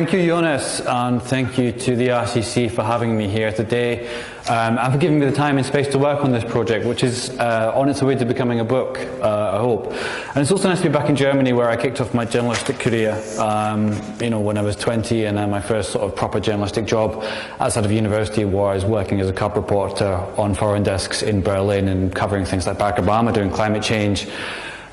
thank you, Jonas, and thank you to the RCC for having me here today and for giving me the time and space to work on this project, which is on its way to becoming a book, I hope. And it's also nice to be back in Germany, where I kicked off my journalistic career, when I was 20, and then my first sort of proper journalistic job outside of university was working as a cub reporter on foreign desks in Berlin and covering things like Barack Obama doing climate change.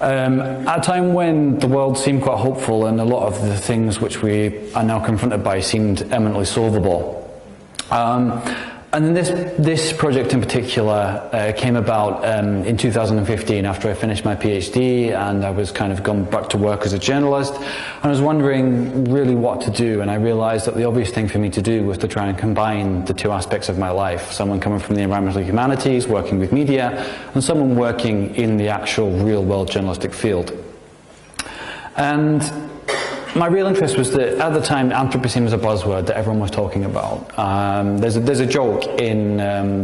At a time when the world seemed quite hopeful and a lot of the things which we are now confronted by seemed eminently solvable. And then this project in particular came about in 2015 after I finished my PhD, and I was kind of gone back to work as a journalist, and I was wondering really what to do, and I realized that the obvious thing for me to do was to try and combine the two aspects of my life: someone coming from the environmental humanities, working with media, and someone working in the actual real-world journalistic field. And my real interest was that at the time Anthropocene was a buzzword that everyone was talking about. There's a joke in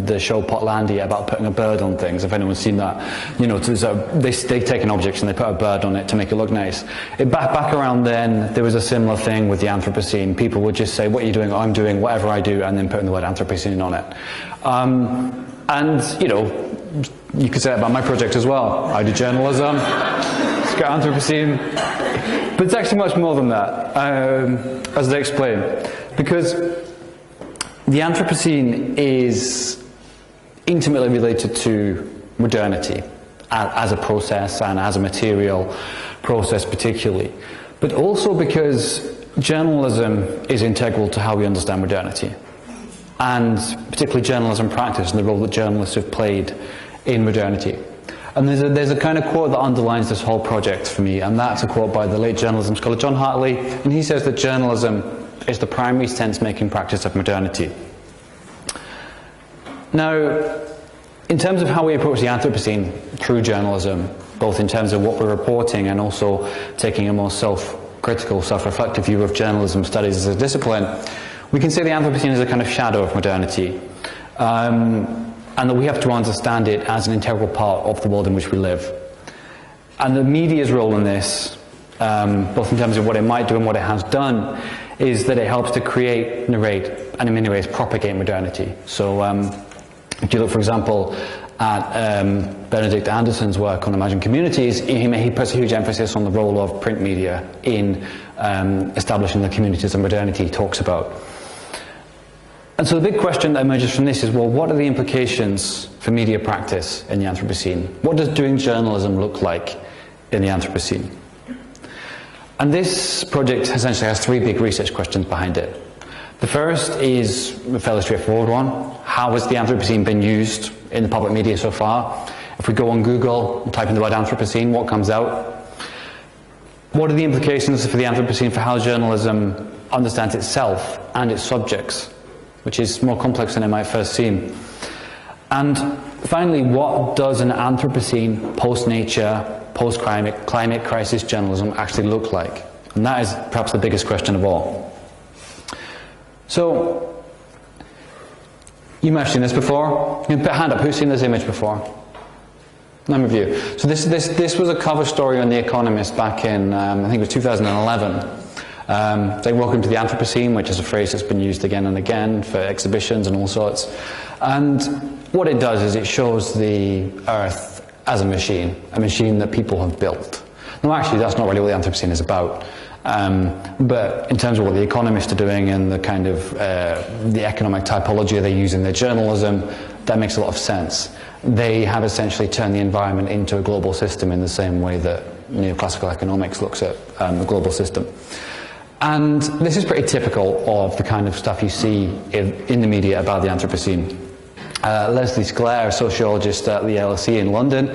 the show Portlandia about putting a bird on things, if anyone's seen that. They take an object and they put a bird on it to make it look nice. Back around then, there was a similar thing with the Anthropocene. People would just say, what are you doing? I'm doing whatever I do, and then putting the word Anthropocene on it. You could say that about my project as well. I do journalism, it's got Anthropocene. But it's actually much more than that, as I explain, because the Anthropocene is intimately related to modernity as a process and as a material process particularly, but also because journalism is integral to how we understand modernity, and particularly journalism practice and the role that journalists have played in modernity. And there's a kind of quote that underlines this whole project for me, and that's a quote by the late journalism scholar John Hartley, and he says that journalism is the primary sense-making practice of modernity. Now, in terms of how we approach the Anthropocene through journalism, both in terms of what we're reporting and also taking a more self-critical, self-reflective view of journalism studies as a discipline, we can say the Anthropocene is a kind of shadow of modernity. And that we have to understand it as an integral part of the world in which we live. And the media's role in this, both in terms of what it might do and what it has done, is that it helps to create, narrate, and in many ways propagate modernity. So if you look, for example, at Benedict Anderson's work on Imagined Communities, he puts a huge emphasis on the role of print media in establishing the communities that modernity talks about. And so the big question that emerges from this is, well, what are the implications for media practice in the Anthropocene? What does doing journalism look like in the Anthropocene? And this project essentially has three big research questions behind it. The first is a fairly straightforward one. How has the Anthropocene been used in the public media so far? If we go on Google and type in the word Anthropocene, what comes out? What are the implications for the Anthropocene for how journalism understands itself and its subjects, which is more complex than it might first seem? And finally, what does an Anthropocene, post-nature, post-climate crisis journalism actually look like? And that is perhaps the biggest question of all. So, you might have seen this before. You can put a hand up, who's seen this image before? None of you. So this was a cover story on The Economist back in, I think it was 2011. Saying welcome to the Anthropocene, which is a phrase that's been used again and again for exhibitions and all sorts. And what it does is it shows the Earth as a machine that people have built. No, actually, that's not really what the Anthropocene is about. But in terms of what the Economists are doing and the kind of the economic typology they use in their journalism, that makes a lot of sense. They have essentially turned the environment into a global system in the same way that neoclassical economics looks at the global system. And this is pretty typical of the kind of stuff you see in the media about the Anthropocene. Leslie Sclair, a sociologist at the LSE in London,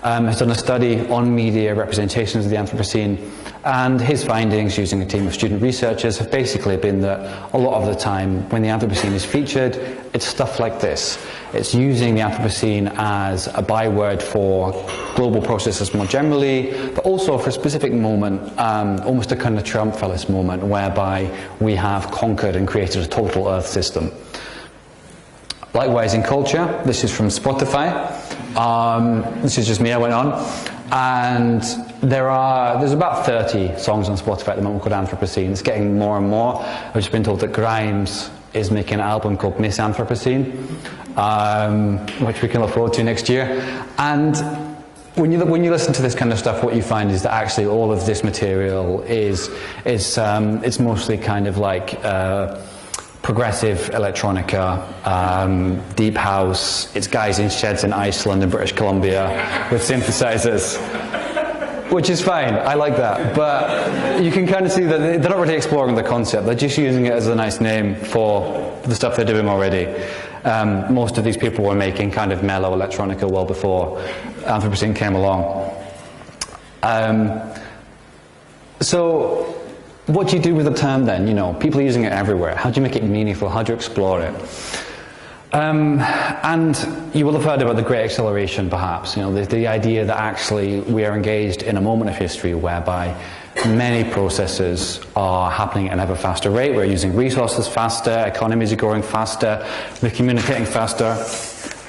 has done a study on media representations of the Anthropocene, and his findings, using a team of student researchers, have basically been that a lot of the time when the Anthropocene is featured, it's stuff like this. It's using the Anthropocene as a byword for global processes more generally, but also for a specific moment, almost a kind of triumphalist moment, whereby we have conquered and created a total Earth system. Likewise in culture, this is from Spotify. This is just me, I went on. And there's about 30 songs on Spotify at the moment called Anthropocene. It's getting more and more. I've just been told that Grimes is making an album called Miss Anthropocene, which we can look forward to next year. And when you listen to this kind of stuff, what you find is that actually all of this material is it's mostly kind of like progressive electronica, deep house. It's guys in sheds in Iceland and British Columbia with synthesizers, which is fine. I like that. But you can kind of see that they're not really exploring the concept. They're just using it as a nice name for the stuff they're doing already. Most of these people were making kind of mellow electronica well before Anthropocene came along. So what do you do with the term then? You know, people are using it everywhere. How do you make it meaningful? How do you explore it? And you will have heard about the Great Acceleration, perhaps. You know, the idea that actually we are engaged in a moment of history whereby many processes are happening at an ever faster rate. We're using resources faster, economies are growing faster, we're communicating faster.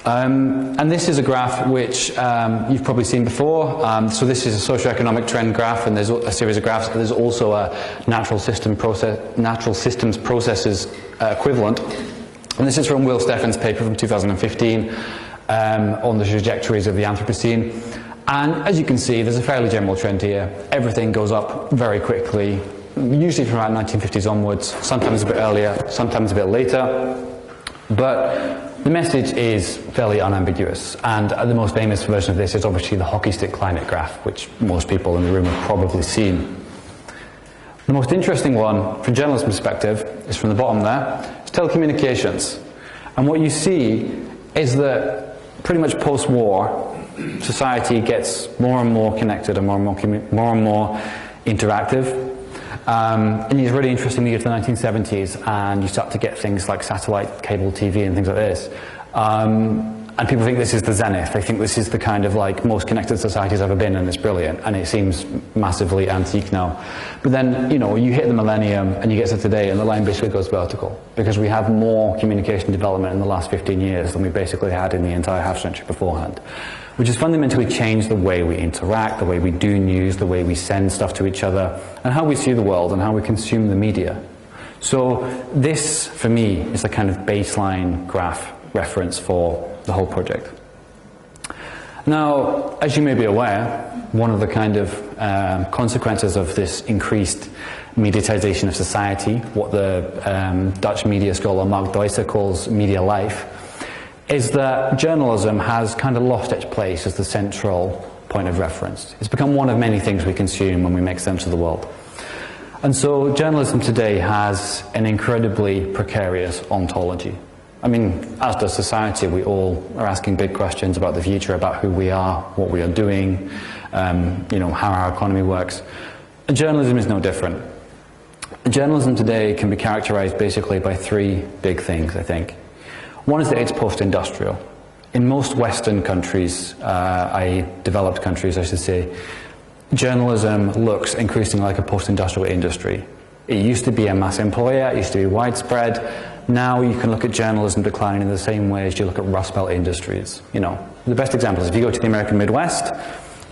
And this is a graph which you've probably seen before. So this is a socioeconomic trend graph, and there's a series of graphs. There's also a natural systems processes equivalent. And this is from Will Steffen's paper from 2015 on the trajectories of the Anthropocene. And as you can see, there's a fairly general trend here. Everything goes up very quickly, usually from around 1950s onwards, sometimes a bit earlier, sometimes a bit later. But the message is fairly unambiguous, and the most famous version of this is obviously the hockey stick climate graph, which most people in the room have probably seen. The most interesting one, from a journalist's perspective, is from the bottom there. It's telecommunications. And what you see is that pretty much post-war, society gets more and more connected and more and more interactive. And it's really interesting to get to the 1970s, and you start to get things like satellite cable TV and things like this. And people think this is the zenith. They think this is the kind of like most connected society's ever been, and it's brilliant. And it seems massively antique now. But then, you know, you hit the millennium and you get to today, and the line basically goes vertical, because we have more communication development in the last 15 years than we basically had in the entire half century beforehand, which has fundamentally changed the way we interact, the way we do news, the way we send stuff to each other, and how we see the world and how we consume the media. So this, for me, is the kind of baseline graph reference for the whole project. Now, as you may be aware, one of the kind of consequences of this increased mediatization of society, what the Dutch media scholar Mark Deusser calls media life, is that journalism has kind of lost its place as the central point of reference. It's become one of many things we consume when we make sense of the world. And so journalism today has an incredibly precarious ontology. I mean, as does society, we all are asking big questions about the future, about who we are, what we are doing, you know, how our economy works. And journalism is no different. Journalism today can be characterized basically by three big things, I think. One is that it's post-industrial. In most Western countries, developed countries, I should say, journalism looks increasingly like a post-industrial industry. It used to be a mass employer, it used to be widespread. Now you can look at journalism declining in the same way as you look at Rust Belt industries. You know, the best example is if you go to the American Midwest,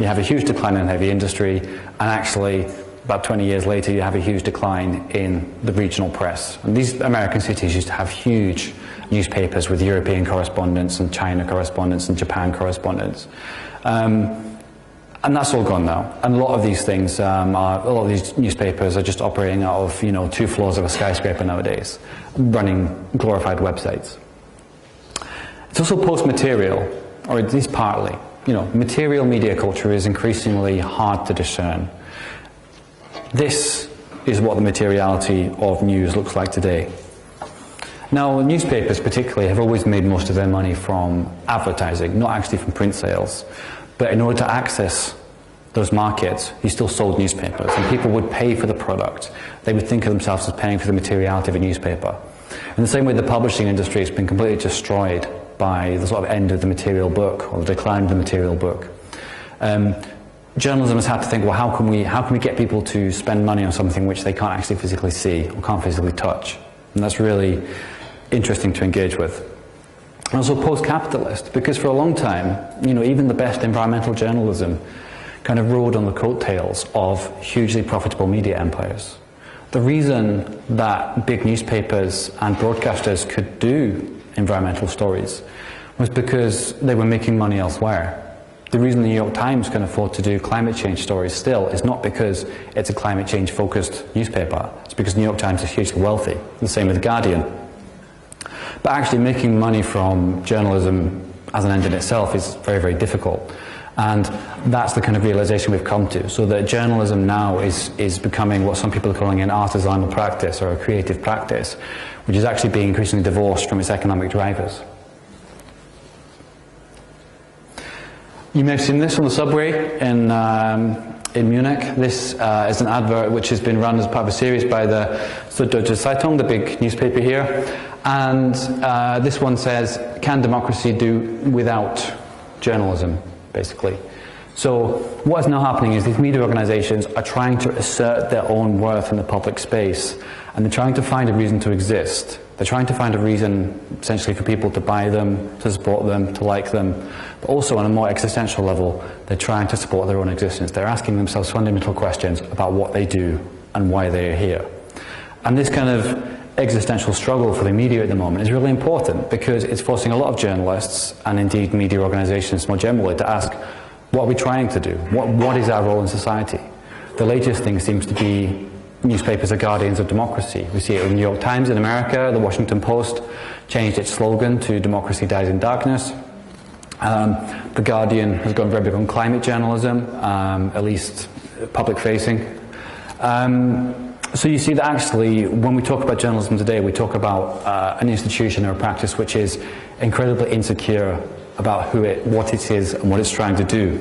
you have a huge decline in heavy industry, and actually about 20 years later you have a huge decline in the regional press. And these American cities used to have huge newspapers with European correspondents and China correspondents and Japan correspondents. And that's all gone now. And a lot of these things, a lot of these newspapers are just operating out of, you know, 2 floors of a skyscraper nowadays, running glorified websites. It's also post-material, or at least partly. You know, material media culture is increasingly hard to discern. This is what the materiality of news looks like today. Now, newspapers particularly have always made most of their money from advertising, not actually from print sales. But in order to access those markets, you still sold newspapers, and people would pay for the product. They would think of themselves as paying for the materiality of a newspaper. In the same way, the publishing industry has been completely destroyed by the sort of end of the material book, or the decline of the material book. Journalism has had to think, well, how can we get people to spend money on something which they can't actually physically see or can't physically touch? And that's really interesting to engage with. And also post-capitalist, because for a long time, you know, even the best environmental journalism kind of rode on the coattails of hugely profitable media empires. The reason that big newspapers and broadcasters could do environmental stories was because they were making money elsewhere. The reason the New York Times can afford to do climate change stories still is not because it's a climate change focused newspaper, it's because the New York Times is hugely wealthy. The same with the Guardian. But actually making money from journalism as an end in itself is very, very difficult. And that's the kind of realization we've come to. So that journalism now is becoming what some people are calling an artisanal practice or a creative practice, which is actually being increasingly divorced from its economic drivers. You may have seen this on the subway in Munich. This is an advert which has been run as part of a series by the Süddeutsche Zeitung, the big newspaper here. And this one says, "Can democracy do without journalism?" basically. So what is now happening is these media organizations are trying to assert their own worth in the public space, and they're trying to find a reason to exist. They're trying to find a reason, essentially, for people to buy them, to support them, to like them. But also, on a more existential level, they're trying to support their own existence. They're asking themselves fundamental questions about what they do and why they are here. And this kind of existential struggle for the media at the moment is really important because it's forcing a lot of journalists, and indeed media organizations more generally, to ask, what are we trying to do? What is our role in society? The latest thing seems to be newspapers are guardians of democracy. We see it in the New York Times in America. The Washington Post changed its slogan to "Democracy dies in darkness." The Guardian has gone very big on climate journalism, at least public-facing. So you see that actually, when we talk about journalism today, we talk about an institution or a practice which is incredibly insecure about what it is and what it's trying to do.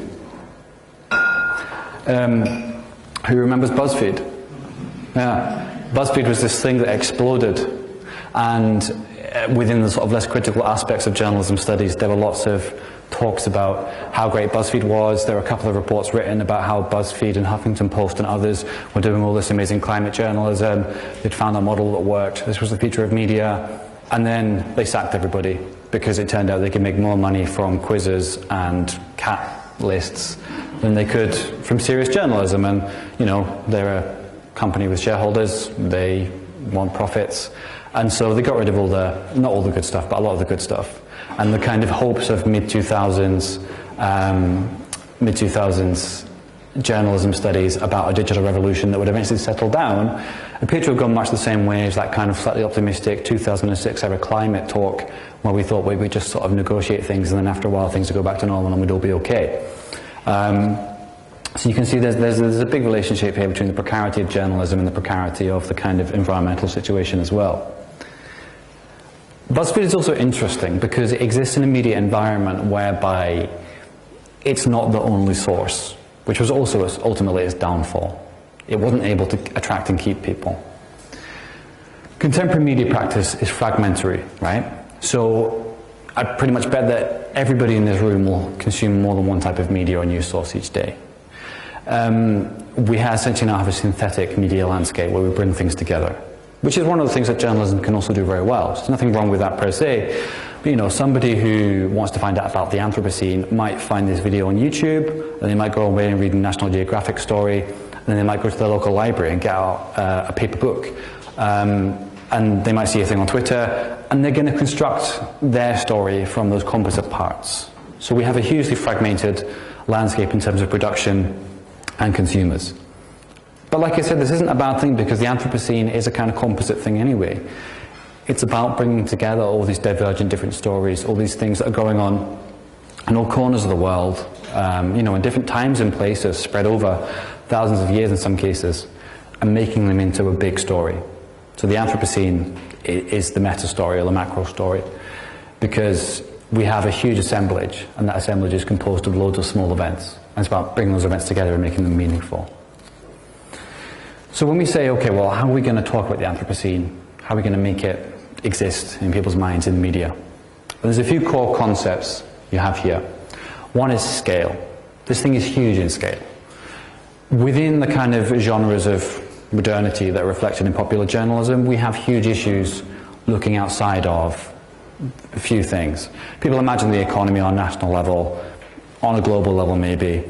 Who remembers BuzzFeed? Yeah, BuzzFeed was this thing that exploded, and within the sort of less critical aspects of journalism studies, there were lots of talks about how great BuzzFeed was. There were a couple of reports written about how BuzzFeed and Huffington Post and others were doing all this amazing climate journalism. They'd found a model that worked. This was the future of media. And then they sacked everybody because it turned out they could make more money from quizzes and cat lists than they could from serious journalism. And, you know, they're a company with shareholders. They want profits. And so they got rid of not all the good stuff, but a lot of the good stuff. And the kind of hopes of mid-2000s journalism studies about a digital revolution that would eventually settle down appear to have gone much the same way as that kind of slightly optimistic 2006 era climate talk, where we thought we would just sort of negotiate things and then after a while things would go back to normal and we'd all be okay. So you can see there's a big relationship here between the precarity of journalism and the precarity of the kind of environmental situation as well. BuzzFeed is also interesting because it exists in a media environment whereby it's not the only source, which was also ultimately its downfall. It wasn't able to attract and keep people. Contemporary media practice is fragmentary, right? So I pretty much bet that everybody in this room will consume more than one type of media or news source each day. We essentially now have a synthetic media landscape where we bring things together, which is one of the things that journalism can also do very well. There's nothing wrong with that per se. But, you know, somebody who wants to find out about the Anthropocene might find this video on YouTube, and they might go away and read a National Geographic story, and then they might go to their local library and get out a paper book. And they might see a thing on Twitter, and they're going to construct their story from those composite parts. So we have a hugely fragmented landscape in terms of production and consumers. But like I said, this isn't a bad thing because the Anthropocene is a kind of composite thing anyway. It's about bringing together all these divergent different stories, all these things that are going on in all corners of the world, you know, in different times and places, spread over thousands of years in some cases, and making them into a big story. So the Anthropocene is the meta story or the macro story because we have a huge assemblage, and that assemblage is composed of loads of small events. And it's about bringing those events together and making them meaningful. So when we say, okay, well, how are we going to talk about the Anthropocene? How are we going to make it exist in people's minds in the media? Well, there's a few core concepts you have here. One is scale. This thing is huge in scale. Within the kind of genres of modernity that are reflected in popular journalism, we have huge issues looking outside of a few things. People imagine the economy on a national level, on a global level maybe,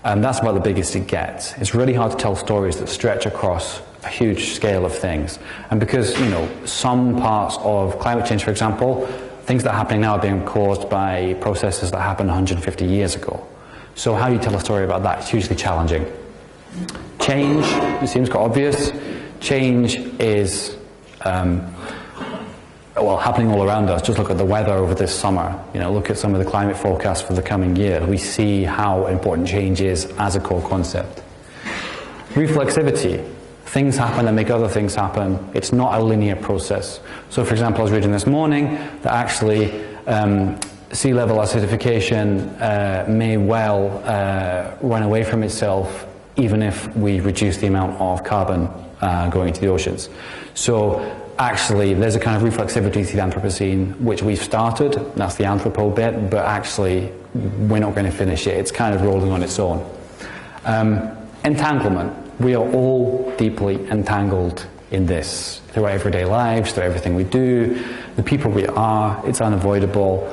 That's about the biggest it gets. It's really hard to tell stories that stretch across a huge scale of things. And because, some parts of climate change, for example, things that are happening now are being caused by processes that happened 150 years ago. So how you tell a story about that is hugely challenging. Change, it seems quite obvious. Change is happening all around us. Just look at the weather over this summer. Look at some of the climate forecasts for the coming year. We see how important change is as a core concept. Reflexivity. Things happen and make other things happen. It's not a linear process. So, for example, I was reading this morning that actually sea level acidification may well run away from itself even if we reduce the amount of carbon going into the oceans. So actually there's a kind of reflexivity to the Anthropocene which we've started, that's the anthropo bit, but actually we're not going to finish it. It's kind of rolling on its own. Entanglement. We are all deeply entangled in this through our everyday lives, through everything we do, the people we are. It's unavoidable.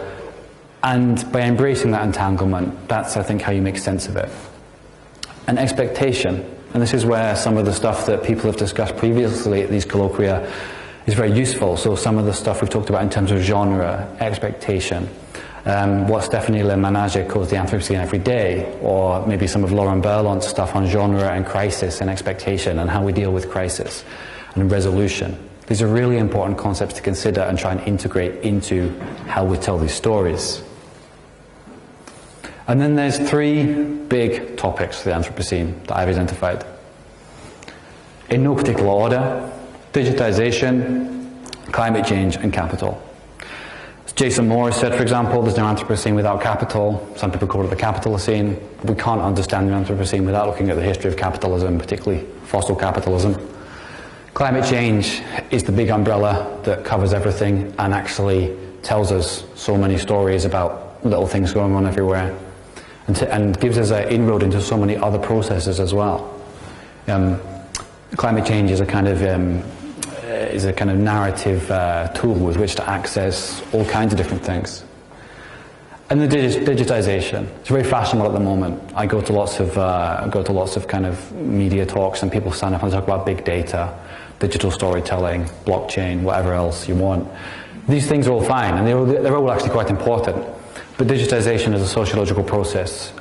And by embracing that entanglement, that's, I think, how you make sense of it. And expectation. And this is where some of the stuff that people have discussed previously at these colloquia is very useful. So some of the stuff we've talked about in terms of genre, expectation, what Stephanie Le Menage calls the Anthropocene every day, or maybe some of Lauren Berlant's stuff on genre and crisis and expectation and how we deal with crisis and resolution. These are really important concepts to consider and try and integrate into how we tell these stories. And then there's three big topics for the Anthropocene that I've identified. In no particular order: digitization, climate change, and capital. As Jason Moore said, for example, there's no Anthropocene without capital. Some people call it the Capitalocene. We can't understand the Anthropocene without looking at the history of capitalism, particularly fossil capitalism. Climate change is the big umbrella that covers everything and actually tells us so many stories about little things going on everywhere, and gives us an inroad into so many other processes as well. Climate change is a kind of narrative tool with which to access all kinds of different things. And the digitization. It's very fashionable at the moment. I go to lots of kind of media talks, and people stand up and talk about big data, digital storytelling, blockchain, whatever else you want. These things are all fine, and they're all actually quite important. But digitization as a sociological process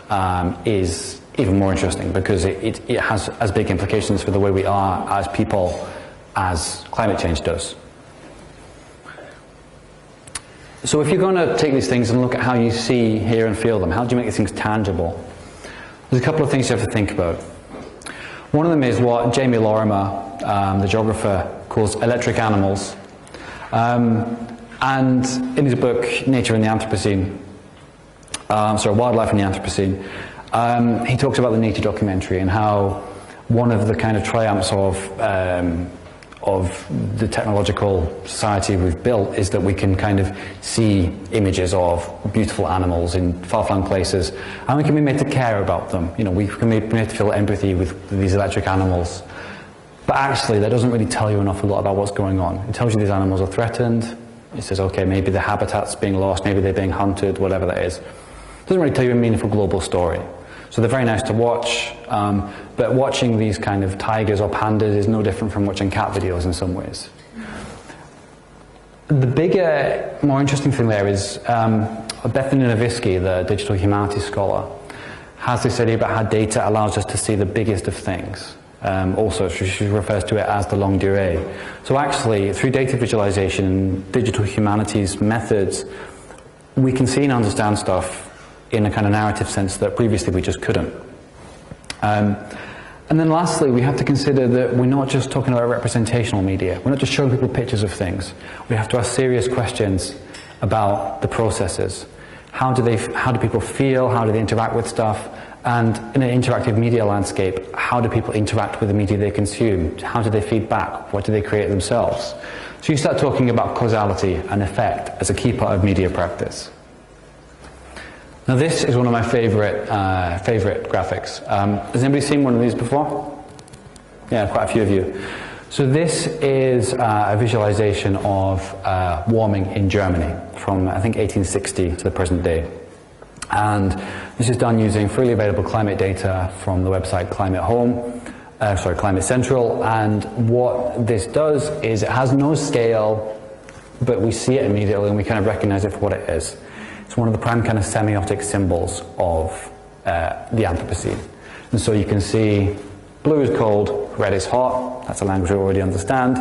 is even more interesting because it has as big implications for the way we are as people as climate change does. So if you're going to take these things and look at how you see, hear and feel them, how do you make these things tangible? There's a couple of things you have to think about. One of them is what Jamie Lorimer, the geographer, calls electric animals. And in his book, Nature in the Anthropocene, Wildlife in the Anthropocene, he talks about the nature documentary and how one of the kind of triumphs of the technological society we've built is that we can kind of see images of beautiful animals in far-flung places, and we can be made to care about them. We can be made to feel empathy with these electric animals. But actually, that doesn't really tell you an awful lot about what's going on. It tells you these animals are threatened. It says, okay, maybe the habitat's being lost, maybe they're being hunted, whatever that is. It doesn't really tell you a meaningful global story. So they're very nice to watch, but watching these kind of tigers or pandas is no different from watching cat videos in some ways. The bigger, more interesting thing there is Bethany Nowicki, the digital humanities scholar, has this idea about how data allows us to see the biggest of things. Also, she refers to it as the longue durée. So actually, through data visualization, digital humanities methods, we can see and understand stuff in a kind of narrative sense that previously we just couldn't. And then lastly, we have to consider that we're not just talking about representational media. We're not just showing people pictures of things. We have to ask serious questions about the processes. How do people feel? How do they interact with stuff? And in an interactive media landscape, how do people interact with the media they consume? How do they feed back? What do they create themselves? So you start talking about causality and effect as a key part of media practice. Now this is one of my favorite graphics. Has anybody seen one of these before? Yeah, quite a few of you. So this is a visualization of warming in Germany from, I think, 1860 to the present day. And this is done using freely available climate data from the website Climate Central. And what this does is it has no scale, but we see it immediately and we kind of recognize it for what it is. It's one of the prime kind of semiotic symbols of the Anthropocene. And so you can see blue is cold, red is hot. That's a language we already understand.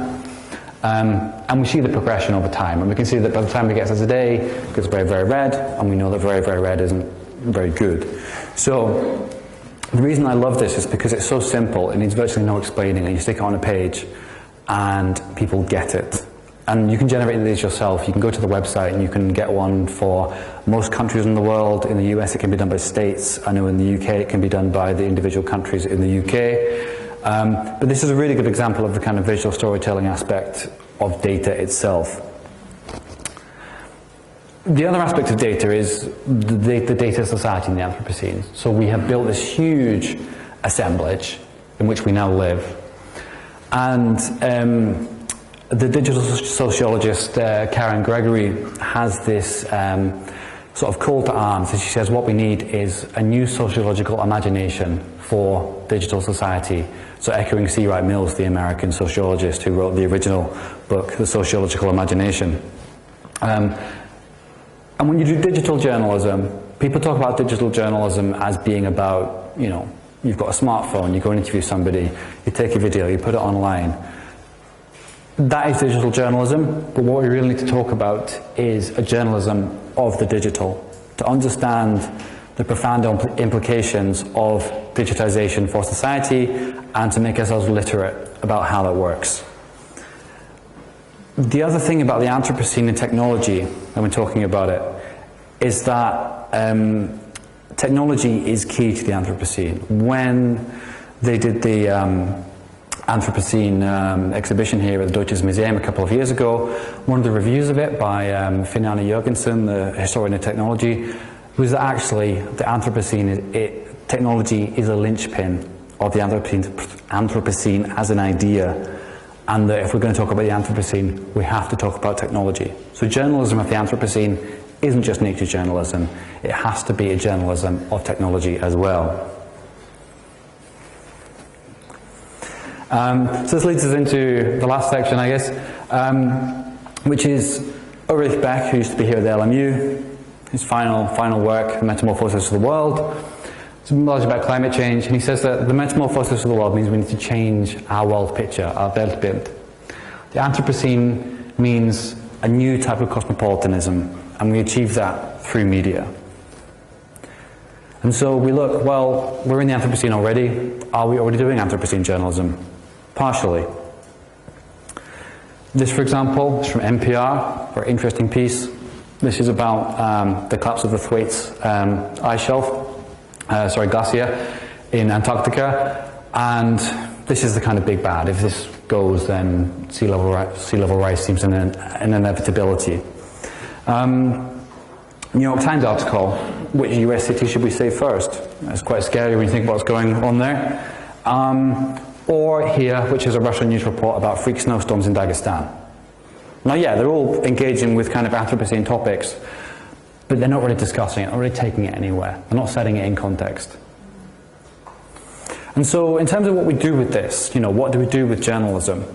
And we see the progression over time. And we can see that by the time we get to today, it gets very, very red. And we know that very, very red isn't very good. So the reason I love this is because it's so simple. It needs virtually no explaining. And you stick it on a page and people get it. And you can generate these yourself. You can go to the website and you can get one for most countries in the world. In the US, it can be done by states. I know in the UK, it can be done by the individual countries in the UK. But this is a really good example of the kind of visual storytelling aspect of data itself. The other aspect of data is the data society in the Anthropocene. So we have built this huge assemblage in which we now live. And the digital sociologist Karen Gregory has this sort of call to arms. And she says what we need is a new sociological imagination for digital society. So echoing C. Wright Mills, the American sociologist who wrote the original book, The Sociological Imagination. And when you do digital journalism, people talk about digital journalism as being about, you know, you've got a smartphone, you go and interview somebody, you take a video, you put it online. That is digital journalism, but what we really need to talk about is a journalism of the digital, to understand the profound implications of digitization for society and to make ourselves literate about how that works. The other thing about the Anthropocene and technology, when we're talking about it, is that technology is key to the Anthropocene. When they did the Anthropocene exhibition here at the Deutsches Museum a couple of years ago, one of the reviews of it by Finnane Jørgensen, the historian of technology, was that actually the Anthropocene, technology is a linchpin of the Anthropocene as an idea, and that if we're going to talk about the Anthropocene, we have to talk about technology. So journalism of the Anthropocene isn't just nature journalism, it has to be a journalism of technology as well. So this leads us into the last section, I guess, which is Ulrich Beck, who used to be here at the LMU, his final work, The Metamorphosis of the World. It's largely about climate change, and he says that the metamorphosis of the world means we need to change our world picture, our Weltbild. The Anthropocene means a new type of cosmopolitanism, and we achieve that through media. And so we look, well, we're in the Anthropocene already. Are we already doing Anthropocene journalism? Partially. This, for example, is from NPR, very interesting piece. This is about the collapse of the Thwaites ice shelf, glacier in Antarctica, and this is the kind of big bad. If this goes, then sea level rise seems an inevitability. New York Times article, which US city should we save first? It's quite scary when you think about what's going on there. Or here, which is a Russian news report about freak snowstorms in Dagestan. Now, yeah, they're all engaging with kind of Anthropocene topics, but they're not really discussing it, not really taking it anywhere. They're not setting it in context. And so, in terms of what we do with this, you know, what do we do with journalism?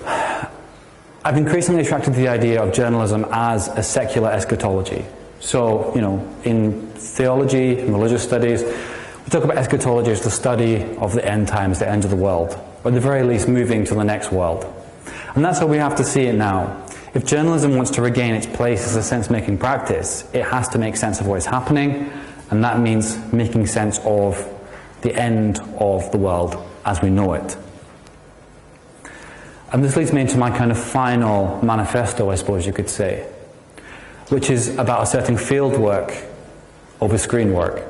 I've increasingly attracted to the idea of journalism as a secular eschatology. So, you know, in theology, in religious studies, we talk about eschatology as the study of the end times, the end of the world, or at the very least moving to the next world. And that's how we have to see it now. If journalism wants to regain its place as a sense-making practice, it has to make sense of what is happening, and that means making sense of the end of the world as we know it. And this leads me into my kind of final manifesto, I suppose you could say, which is about asserting field work over screen work.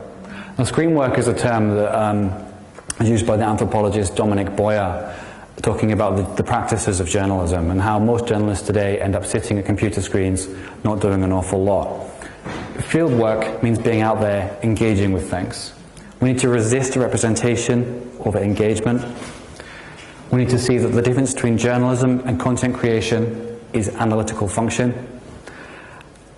Now, screen work is a term that is used by the anthropologist Dominic Boyer, talking about the practices of journalism and how most journalists today end up sitting at computer screens, not doing an awful lot. Field work means being out there, engaging with things. We need to resist representation over engagement. We need to see that the difference between journalism and content creation is analytical function.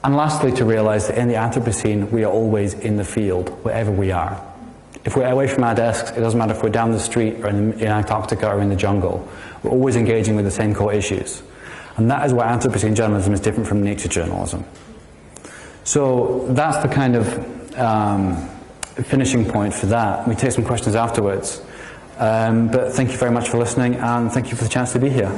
And lastly, to realise that in the Anthropocene, we are always in the field, wherever we are. If we're away from our desks, it doesn't matter if we're down the street or in Antarctica or in the jungle. We're always engaging with the same core issues. And that is why Anthropocene journalism is different from nature journalism. So that's the kind of finishing point for that. We take some questions afterwards. But thank you very much for listening, and thank you for the chance to be here.